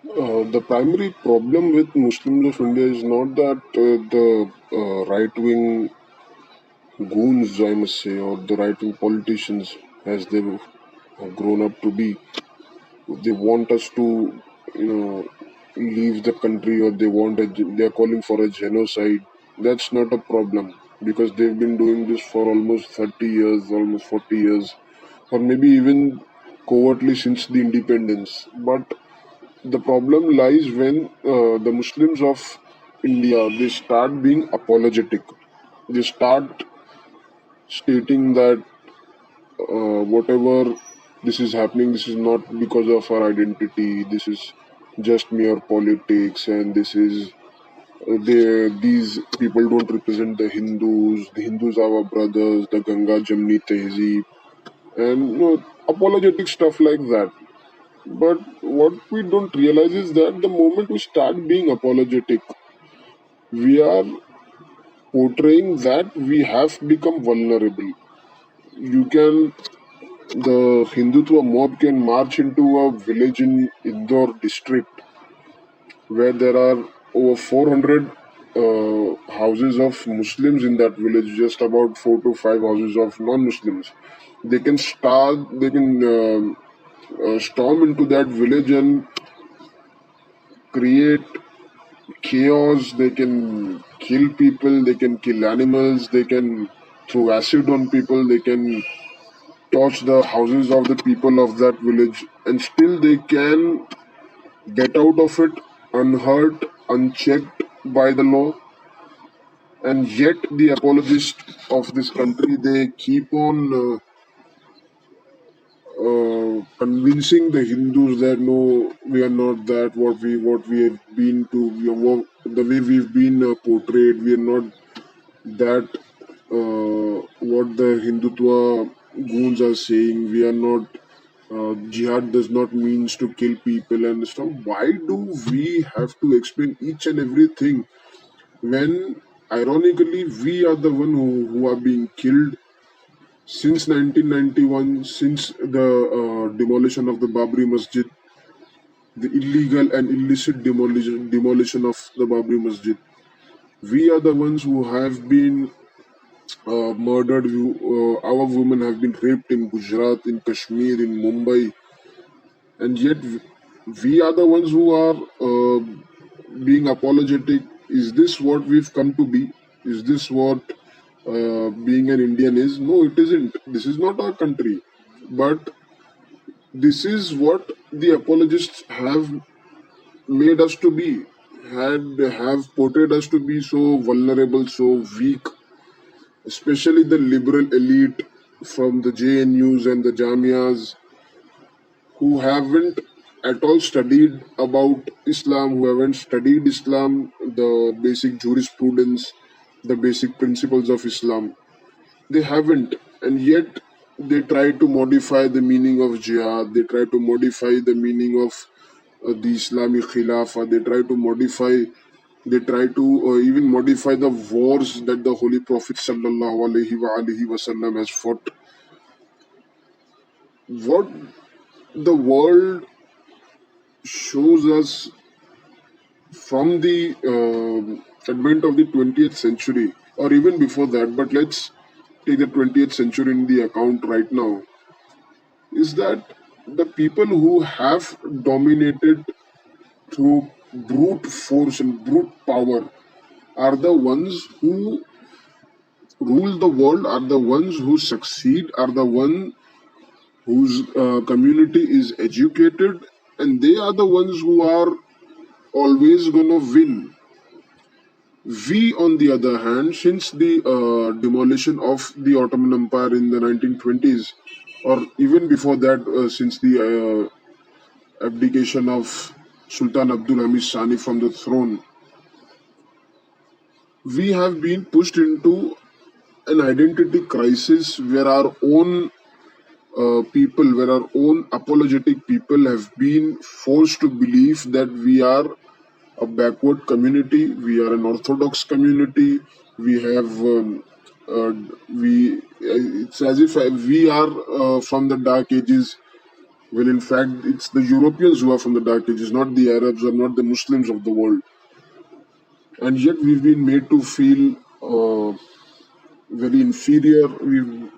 The primary problem with Muslims of India is not that the right wing goons, I must say, or the right wing politicians, as they've grown up to be, they want us to, you know, leave the country, or they're calling for a genocide. That's not a problem because they've been doing this for almost 30 years, almost 40 years, or maybe even covertly since the independence. But the problem lies when the Muslims of India they start being apologetic. They start stating that whatever this is happening, this is not because of our identity. This is just mere politics, and this is these people don't represent the Hindus. The Hindus are our brothers. The Ganga Jamni Tehzeeb, and apologetic stuff like that. But what we don't realize is that the moment we start being apologetic, we are portraying that we have become vulnerable. You can, the Hindutva mob can march into a village in Indore district where there are over 400 houses of Muslims in that village, just about 4 to 5 houses of non-Muslims. They can storm into that village and create chaos. They can kill people, they can kill animals, they can throw acid on people, they can torch the houses of the people of that village, and still they can get out of it unhurt, unchecked by the law. And yet the apologists of this country, they keep on convincing the Hindus that no, we are not that what we have been to, the way we've been portrayed. We are not that what the Hindutva goons are saying. We are not. Jihad does not means to kill people and stuff. Why do we have to explain each and everything when, ironically, we are the one who are being killed since 1991, since the demolition of the Babri Masjid, the illegal and illicit demolition of the Babri Masjid. We are the ones who have been murdered. Our women have been raped in Gujarat, in Kashmir, in Mumbai, and yet we are the ones who are being apologetic. Is this what we've come to be? Is this what being an Indian is? No, it isn't. This is not our country. But this is what the apologists have made us to be, have portrayed us to be so vulnerable, so weak, especially the liberal elite from the JNUs and the Jamias who haven't at all studied about Islam, who haven't studied Islam, the basic jurisprudence, the basic principles of Islam. They haven't, and yet they try to modify the meaning of jihad. They try to modify the meaning of the Islamic Khilafah. They try to even modify the wars that the Holy Prophet sallallahu alaihi wasallam has fought. What the world shows us from the advent of the 20th century, or even before that, but let's take the 20th century in the account right now, is that the people who have dominated through brute force and brute power are the ones who rule the world, are the ones who succeed, are the one whose community is educated, and they are the ones who are always gonna win. We, on the other hand, since the demolition of the Ottoman Empire in the 1920s, or even before that, since the abdication of Sultan Abdul Hamid Sani from the throne, we have been pushed into an identity crisis where our own people, where our own apologetic people have been forced to believe that we are a backward community, we are an orthodox community, we have, we, it's as if we are from the dark ages, Well, in fact, it's the Europeans who are from the Dark Ages, not the Arabs or not the Muslims of the world. And yet we've been made to feel very inferior. We've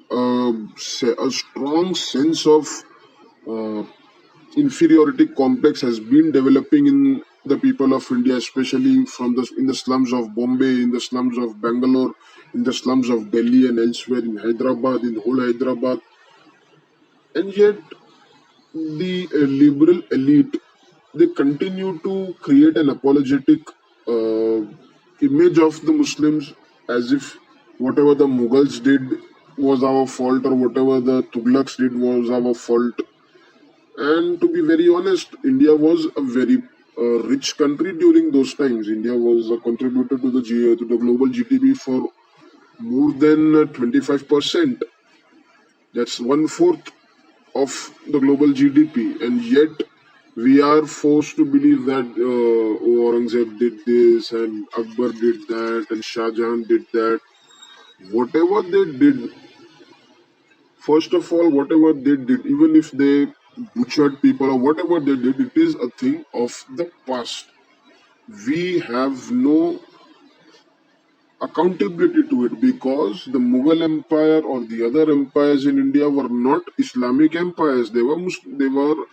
a strong sense of uh, inferiority complex has been developing in the people of India, especially from the in the slums of Bombay, in the slums of Bangalore, in the slums of Delhi and elsewhere in Hyderabad, in whole Hyderabad. And yet the liberal elite, they continue to create an apologetic uh, image of the Muslims, as if whatever the Mughals did was our fault, or whatever the Tughlaqs did was our fault. And to be very honest, India was a very rich country during those times. India was a contributor to to the global GDP for more than 25%. That's one fourth of the global GDP, and yet we are forced to believe that Aurangzeb did this and Akbar did that and Shah Jahan did that. Whatever they did, first of all, whatever they did, even if they butchered people or whatever they did, it is a thing of the past. We have no accountability to it because the Mughal Empire or the other empires in India were not Islamic empires. They were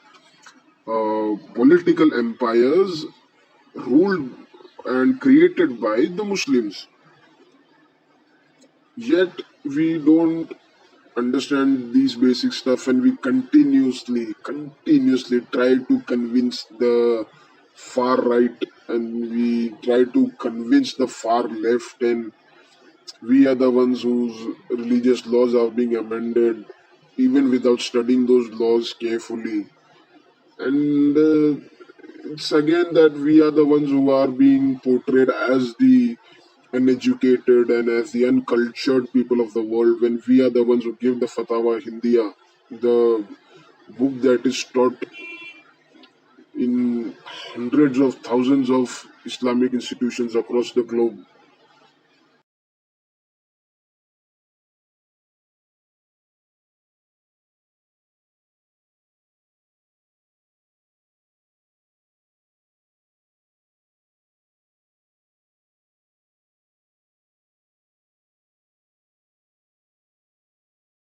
political empires ruled and created by the Muslims. Yet we don't understand these basic stuff, and we continuously try to convince the far right, and we try to convince the far left, and we are the ones whose religious laws are being amended even without studying those laws carefully. And it's again that we are the ones who are being portrayed as the uneducated and as the uncultured people of the world, when we are the ones who give the Fatawa Hindiya, the book that is taught in hundreds of thousands of Islamic institutions across the globe.